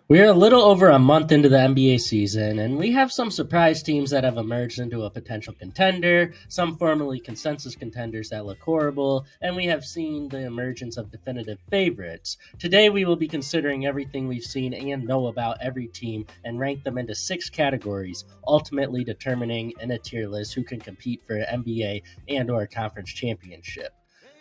We're a little over a month into the NBA season, and we have some surprise teams that have emerged into a potential contender, some formerly consensus contenders that look horrible, and we have seen the emergence of definitive favorites. Today, we will be considering everything we've seen and know about every team and rank them into 6 categories, ultimately determining in a tier list who can compete for an NBA and/or conference championship.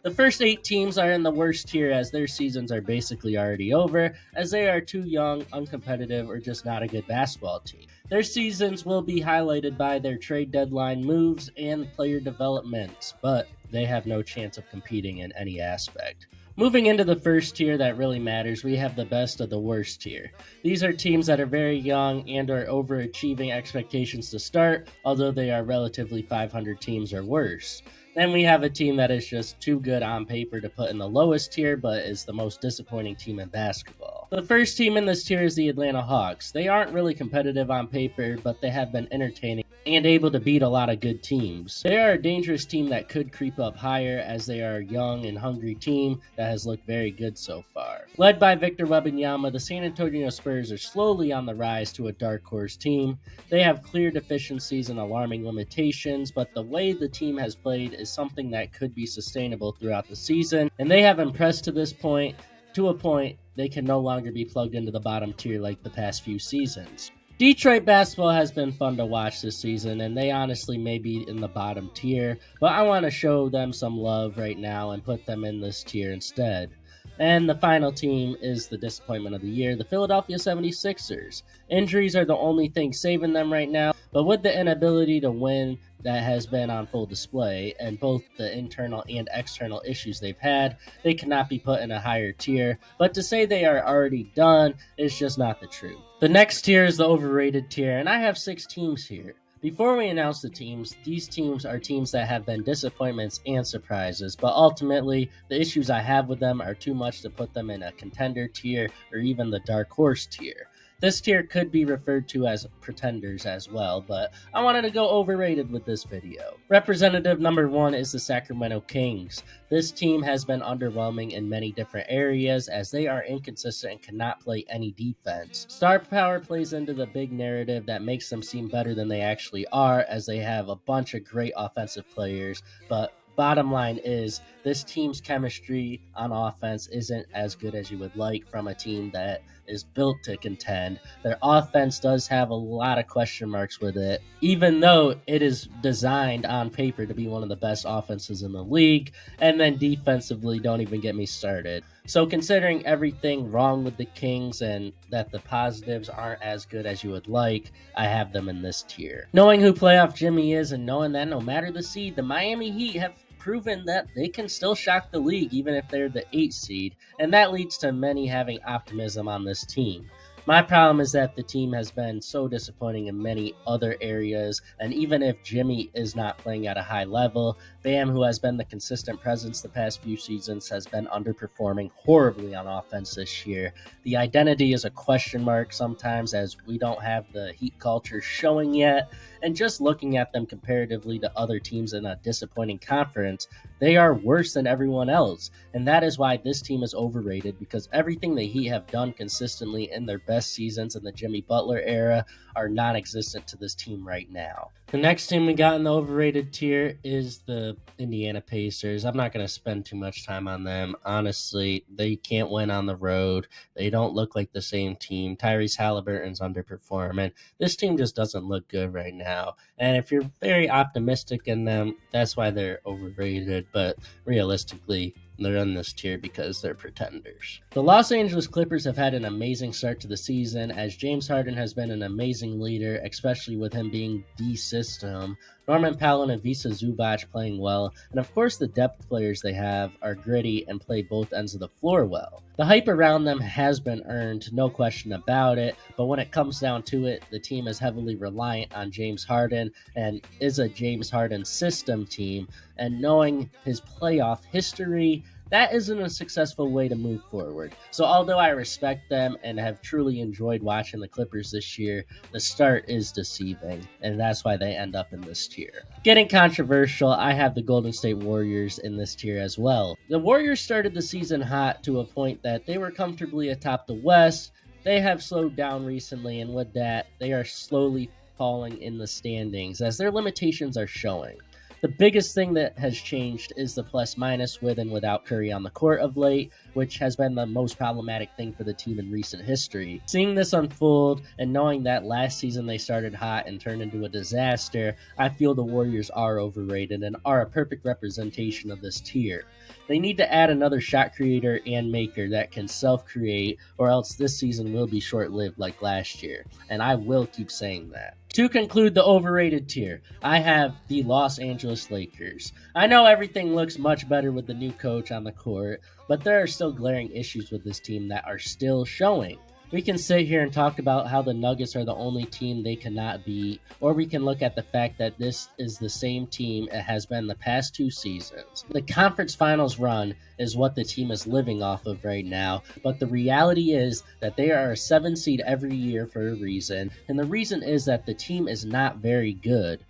The first 8 teams are in the worst tier as their seasons are basically already over, as they are too young, uncompetitive, or just not a good basketball team. Their seasons will be highlighted by their trade deadline moves and player developments, but they have no chance of competing in any aspect. Moving into the first tier that really matters, we have the best of the worst tier. These are teams that are very young and are overachieving expectations to start, although they are relatively 500 teams or worse. Then we have a team that is just too good on paper to put in the lowest tier, but is the most disappointing team in basketball. The first team in this tier is the Atlanta Hawks. They aren't really competitive on paper, but they have been entertaining and able to beat a lot of good teams. They are a dangerous team that could creep up higher as they are a young and hungry team that has looked very good so far. Led by Victor Wembanyama, the San Antonio Spurs are slowly on the rise to a dark horse team. They have clear deficiencies and alarming limitations, but the way the team has played is something that could be sustainable throughout the season, and they have impressed to this point, to a point they can no longer be plugged into the bottom tier like the past few seasons. Detroit basketball has been fun to watch this season, and they honestly may be in the bottom tier, but I want to show them some love right now and put them in this tier instead. And the final team is the disappointment of the year, the Philadelphia 76ers. Injuries are the only thing saving them right now, but with the inability to win that has been on full display, and both the internal and external issues they've had, they cannot be put in a higher tier, but to say they are already done is just not the truth. The next tier is the overrated tier, and I have 6 teams here. Before we announce the teams, these teams are teams that have been disappointments and surprises, but ultimately, the issues I have with them are too much to put them in a contender tier or even the dark horse tier. This tier could be referred to as pretenders as well, but I wanted to go overrated with this video. Representative number 1 is the Sacramento Kings. This team has been underwhelming in many different areas as they are inconsistent and cannot play any defense. Star power plays into the big narrative that makes them seem better than they actually are, as they have a bunch of great offensive players, but bottom line is, this team's chemistry on offense isn't as good as you would like from a team that is built to contend. Their offense does have a lot of question marks with it, even though it is designed on paper to be one of the best offenses in the league, and then defensively, don't even get me started. So considering everything wrong with the Kings and that the positives aren't as good as you would like, I have them in this tier. Knowing who playoff Jimmy is and knowing that no matter the seed, the Miami Heat have proven that they can still shock the league even if they're the 8th seed, and that leads to many having optimism on this team. My problem is that the team has been so disappointing in many other areas, and even if Jimmy is not playing at a high level, Bam, who has been the consistent presence the past few seasons, has been underperforming horribly on offense this year. The identity is a question mark sometimes as we don't have the Heat culture showing yet, and just looking at them comparatively to other teams in a disappointing conference, they are worse than everyone else, and that is why this team is overrated, because everything the Heat have done consistently in their best seasons in the Jimmy Butler era are non-existent to this team right now. The next team we got in the overrated tier is the Indiana Pacers. I'm not going to spend too much time on them. Honestly, they can't win on the road. They don't look like the same team. Tyrese Halliburton's underperforming. This team just doesn't look good right now. And if you're very optimistic in them, that's why they're overrated. But realistically, they're in this tier because they're pretenders. The Los Angeles Clippers have had an amazing start to the season as James Harden has been an amazing leader, especially with him being the system. Norman Powell and Ivica Zubac playing well, and of course the depth players they have are gritty and play both ends of the floor well. The hype around them has been earned, no question about it, but when it comes down to it, the team is heavily reliant on James Harden and is a James Harden system team, and knowing his playoff history, that isn't a successful way to move forward. So although I respect them and have truly enjoyed watching the Clippers this year, the start is deceiving, and that's why they end up in this tier. Getting controversial, I have the Golden State Warriors in this tier as well. The Warriors started the season hot to a point that they were comfortably atop the West, they have slowed down recently, and with that, they are slowly falling in the standings as their limitations are showing. The biggest thing that has changed is the plus minus with and without Curry on the court of late, which has been the most problematic thing for the team in recent history. Seeing this unfold and knowing that last season they started hot and turned into a disaster, I feel the Warriors are overrated and are a perfect representation of this tier. They need to add another shot creator and maker that can self-create, or else this season will be short-lived like last year, and I will keep saying that. To conclude the overrated tier, I have the Los Angeles Lakers. I know everything looks much better with the new coach on the court, but there are still glaring issues with this team that are still showing. We can sit here and talk about how the Nuggets are the only team they cannot beat, or we can look at the fact that this is the same team it has been the past 2 seasons. The conference finals run is what the team is living off of right now, but the reality is that they are a 7 seed every year for a reason, and the reason is that the team is not very good.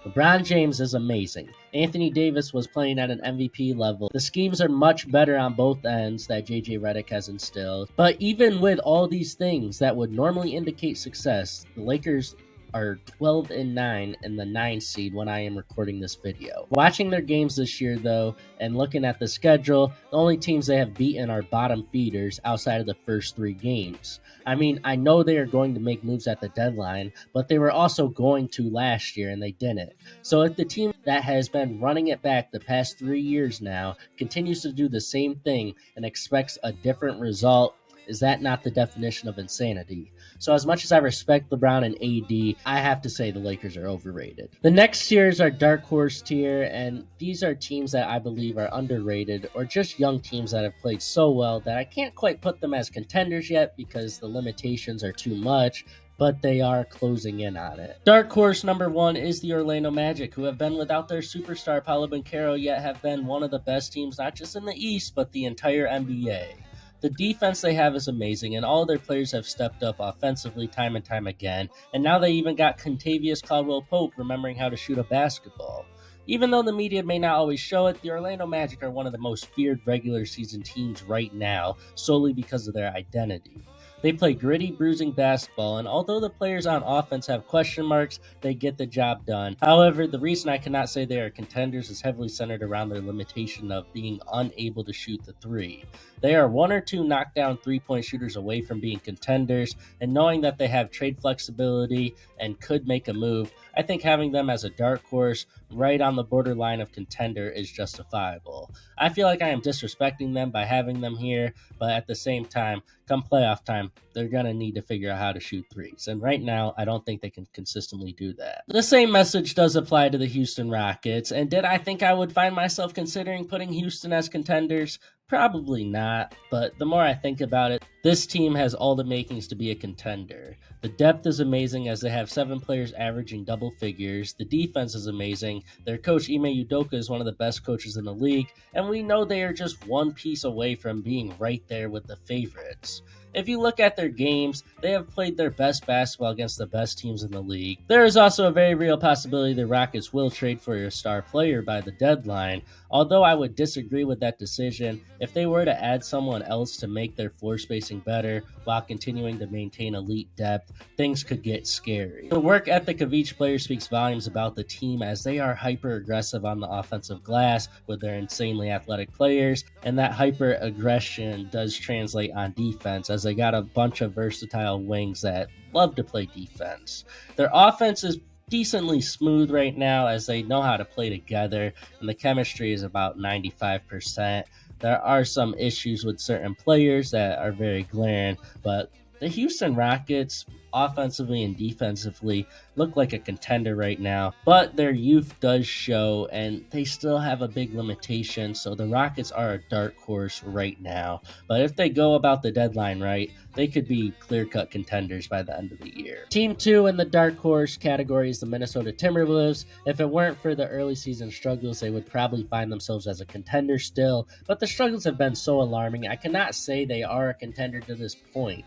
LeBron James is amazing. Anthony Davis was playing at an MVP level. The schemes are much better on both ends that JJ Redick has instilled. But even with all these things that would normally indicate success, the Lakers are 12-9 in the 9 seed when I am recording this video. Watching their games this year though, and looking at the schedule, the only teams they have beaten are bottom feeders outside of the first 3 games. I mean, I know they are going to make moves at the deadline, but they were also going to last year and they didn't. So if the team that has been running it back the past 3 years now continues to do the same thing and expects a different result, is that not the definition of insanity? So as much as I respect LeBron and AD, I have to say the Lakers are overrated. The next tiers are dark horse tier, and these are teams that I believe are underrated or just young teams that have played so well that I can't quite put them as contenders yet because the limitations are too much, but they are closing in on it. Dark horse number 1 is the Orlando Magic, who have been without their superstar Paolo Banchero, yet have been one of the best teams not just in the East, but the entire NBA. The defense they have is amazing, and all their players have stepped up offensively time and time again, and now they even got Contavious Caldwell-Pope remembering how to shoot a basketball. Even though the media may not always show it, the Orlando Magic are one of the most feared regular season teams right now, solely because of their identity. They play gritty, bruising basketball, and although the players on offense have question marks, they get the job done. However, the reason I cannot say they are contenders is heavily centered around their limitation of being unable to shoot the 3. They are 1 or 2 knockdown 3-point shooters away from being contenders, and knowing that they have trade flexibility and could make a move, I think having them as a dark horse right on the borderline of contender is justifiable. I feel like I am disrespecting them by having them here, but at the same time, come playoff time, they're going to need to figure out how to shoot 3s. And right now, I don't think they can consistently do that. The same message does apply to the Houston Rockets. And did I think I would find myself considering putting Houston as contenders? Probably not, but the more I think about it, this team has all the makings to be a contender. The depth is amazing as they have 7 players averaging double figures. The defense is amazing. Their coach Ime Udoka is one of the best coaches in the league, and we know they are just one piece away from being right there with the favorites. If you look at their games, they have played their best basketball against the best teams in the league. There is also a very real possibility the Rockets will trade for a star player by the deadline, although I would disagree with that decision. If they were to add someone else to make their floor spacing better while continuing to maintain elite depth, things could get scary. The work ethic of each player speaks volumes about the team as they are hyper aggressive on the offensive glass with their insanely athletic players, and that hyper aggression does translate on defense as they got a bunch of versatile wings that love to play defense. Their offense is decently smooth right now as they know how to play together, and the chemistry is about 95%. There are some issues with certain players that are very glaring, but the Houston Rockets, offensively and defensively, look like a contender right now, but their youth does show, and they still have a big limitation, so the Rockets are a dark horse right now. But if they go about the deadline right, they could be clear-cut contenders by the end of the year. Team 2 in the dark horse category is the Minnesota Timberwolves. If it weren't for the early season struggles, they would probably find themselves as a contender still, but the struggles have been so alarming, I cannot say they are a contender to this point.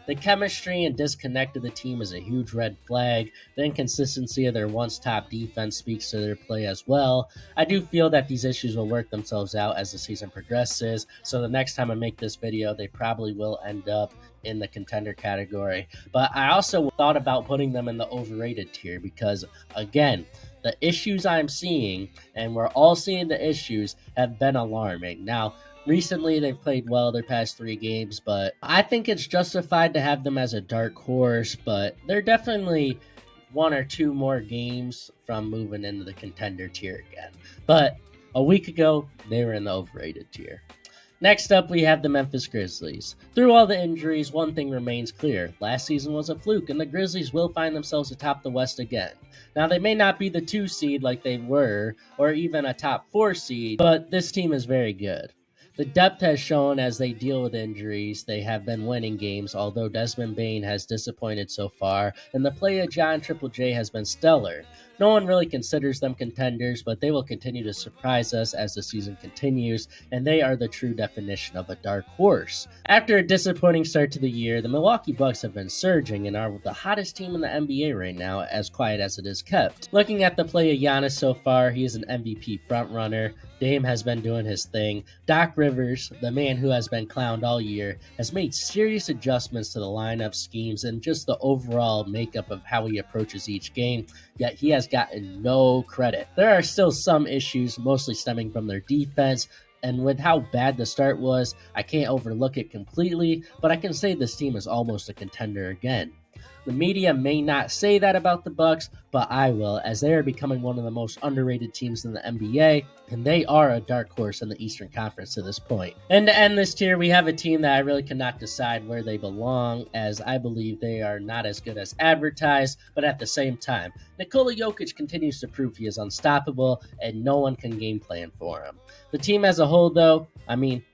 The chemistry and disconnect of the team is a huge red flag. The inconsistency of their once top defense speaks to their play as well. I do feel that these issues will work themselves out as the season progresses, so the next time I make this video, they probably will end up in the contender category. But I also thought about putting them in the overrated tier because, again, the issues I'm seeing, and we're all seeing the issues, have been alarming. Now, recently they've played well their past 3 games, but I think it's justified to have them as a dark horse, but they're definitely 1 or 2 more games from moving into the contender tier again. But a week ago, they were in the overrated tier. Next up, we have the Memphis Grizzlies. Through all the injuries, one thing remains clear. Last season was a fluke, and the Grizzlies will find themselves atop the West again. Now, they may not be the 2 seed like they were, or even a top 4 seed, but this team is very good. The depth has shown as they deal with injuries, they have been winning games, although Desmond Bane has disappointed so far, and the play of John Triple J has been stellar. No one really considers them contenders, but they will continue to surprise us as the season continues, and they are the true definition of a dark horse. After a disappointing start to the year, the Milwaukee Bucks have been surging and are the hottest team in the NBA right now, as quiet as it is kept. Looking at the play of Giannis so far, he is an MVP frontrunner. Dame has been doing his thing. Doc Rivers, the man who has been clowned all year, has made serious adjustments to the lineup schemes and just the overall makeup of how he approaches each game, yet he has gotten no credit. There are still some issues, mostly stemming from their defense, and with how bad the start was, I can't overlook it completely, but I can say this team is almost a contender again. The media may not say that about the Bucks, but I will, as they are becoming one of the most underrated teams in the NBA, and they are a dark horse in the Eastern Conference to this point. And to end this tier, we have a team that I really cannot decide where they belong, as I believe they are not as good as advertised, but at the same time, Nikola Jokic continues to prove he is unstoppable, and no one can game plan for him. The team as a whole, though,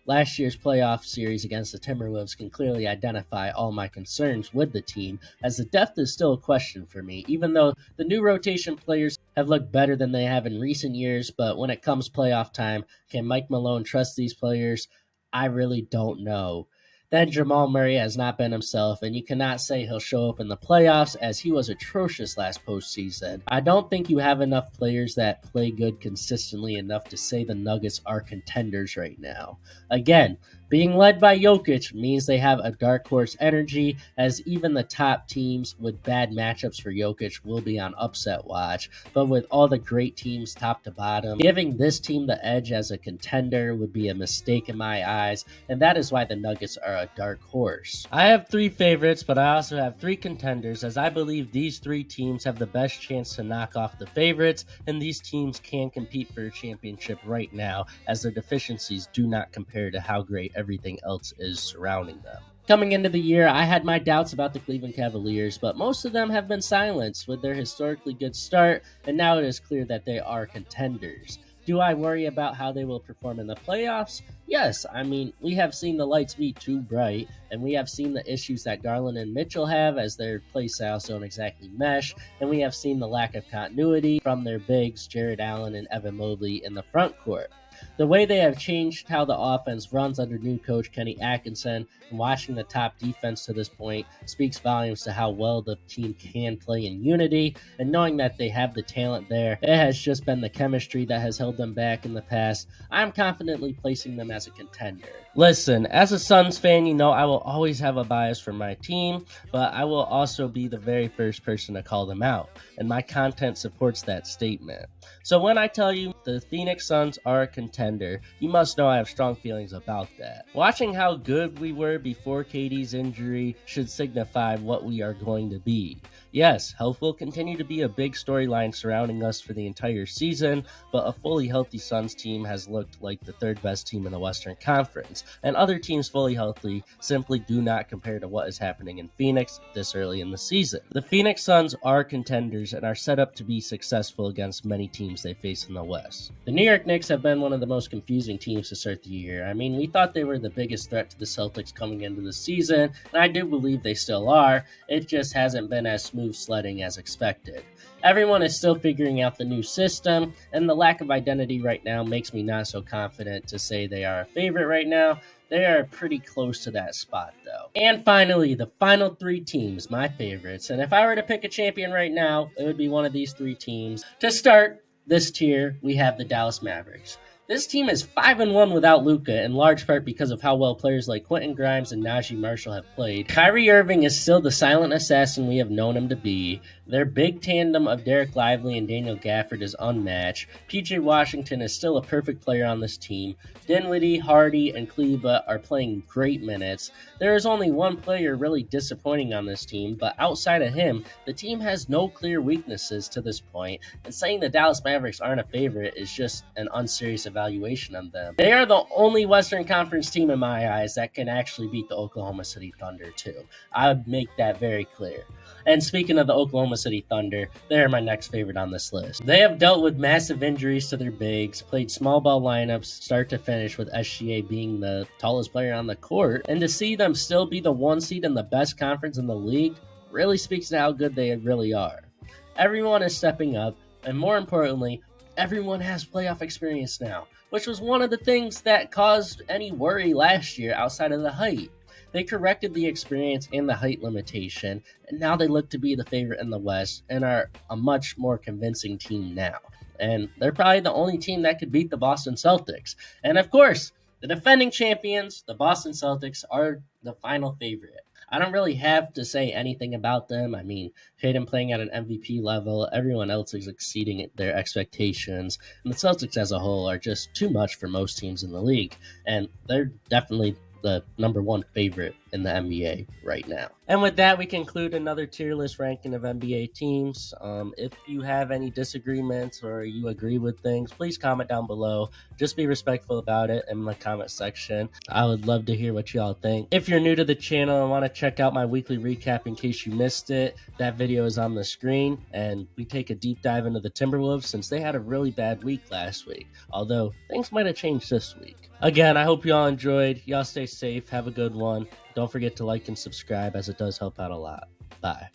last year's playoff series against the Timberwolves can clearly identify all my concerns with the team, as the depth is still a question for me, even though the new rotation players have looked better than they have in recent years, but when it comes playoff time, can Mike Malone trust these players? I really don't know. Then Jamal Murray has not been himself, and you cannot say he'll show up in the playoffs as he was atrocious last postseason. I don't think you have enough players that play good consistently enough to say the Nuggets are contenders right now. Again, being led by Jokic means they have a dark horse energy, as even the top teams with bad matchups for Jokic will be on upset watch. But with all the great teams top to bottom, giving this team the edge as a contender would be a mistake in my eyes, and that is why the Nuggets are a dark horse. I have 3 favorites, but I also have 3 contenders, as I believe these 3 teams have the best chance to knock off the favorites, and these teams can compete for a championship right now, as their deficiencies do not compare to how great everything else is surrounding them. Coming into the year, I had my doubts about the Cleveland Cavaliers, but most of them have been silenced with their historically good start, and now it is clear that they are contenders. Do I worry about how they will perform in the playoffs? Yes, we have seen the lights be too bright, and we have seen the issues that Garland and Mitchell have as their play styles don't exactly mesh, and we have seen the lack of continuity from their bigs, Jared Allen and Evan Mobley, in the front court. The way they have changed how the offense runs under new coach Kenny Atkinson and watching the top defense to this point speaks volumes to how well the team can play in unity, and knowing that they have the talent there, it has just been the chemistry that has held them back in the past. I'm confidently placing them as a contender. Listen, as a Suns fan, I will always have a bias for my team, but I will also be the very first person to call them out, and my content supports that statement. So when I tell you the Phoenix Suns are a contender, you must know I have strong feelings about that. Watching how good we were before KD's injury should signify what we are going to be. Yes, health will continue to be a big storyline surrounding us for the entire season, but a fully healthy Suns team has looked like the 3rd best team in the Western Conference, and other teams fully healthy simply do not compare to what is happening in Phoenix this early in the season. The Phoenix Suns are contenders and are set up to be successful against many teams they face in the West. The New York Knicks have been one of the most confusing teams to start the year. We thought they were the biggest threat to the Celtics coming into the season, and I do believe they still are. It just hasn't been as smooth sledding as expected. Everyone is still figuring out the new system, and the lack of identity right now makes me not so confident to say they are a favorite right now. They are pretty close to that spot, though. And finally, the final three teams, my favorites. And if I were to pick a champion right now, it would be one of these three teams. To start this tier, we have the Dallas Mavericks. This team is 5-1 without Luka, in large part because of how well players like Quentin Grimes and Najee Marshall have played. Kyrie Irving is still the silent assassin we have known him to be. Their big tandem of Derek Lively and Daniel Gafford is unmatched. PJ Washington is still a perfect player on this team. Dinwiddie, Hardy, and Kleba are playing great minutes. There is only one player really disappointing on this team, but outside of him, the team has no clear weaknesses to this point, and saying the Dallas Mavericks aren't a favorite is just an unserious evaluation on them. They are the only Western Conference team in my eyes that can actually beat the Oklahoma City Thunder too. I would make that very clear. And speaking of the Oklahoma City Thunder, they are my next favorite on this list. They have dealt with massive injuries to their bigs, played small ball lineups start to finish with SGA being the tallest player on the court, and to see them still be the one seed in the best conference in the league really speaks to how good they really are. Everyone is stepping up, and more importantly, everyone has playoff experience now, which was one of the things that caused any worry last year outside of the height. They corrected the experience and the height limitation, and now they look to be the favorite in the West and are a much more convincing team now. And they're probably the only team that could beat the Boston Celtics. And of course, the defending champions, the Boston Celtics, are the final favorite. I don't really have to say anything about them. I mean, Tatum playing at an MVP level, everyone else is exceeding their expectations, and the Celtics as a whole are just too much for most teams in the league, and they're definitely the number one favorite in the NBA right now. And with that, we conclude another tier list ranking of NBA teams. If you have any disagreements or you agree with things, please comment down below. Just be respectful about it in my comment section. I would love to hear what y'all think. If you're new to the channel and want to check out my weekly recap in case you missed it, that video is on the screen, and we take a deep dive into the Timberwolves since they had a really bad week last week, although things might have changed this week. Again, I hope y'all enjoyed. Y'all stay safe. Have a good one. Don't forget to like and subscribe as it does help out a lot. Bye.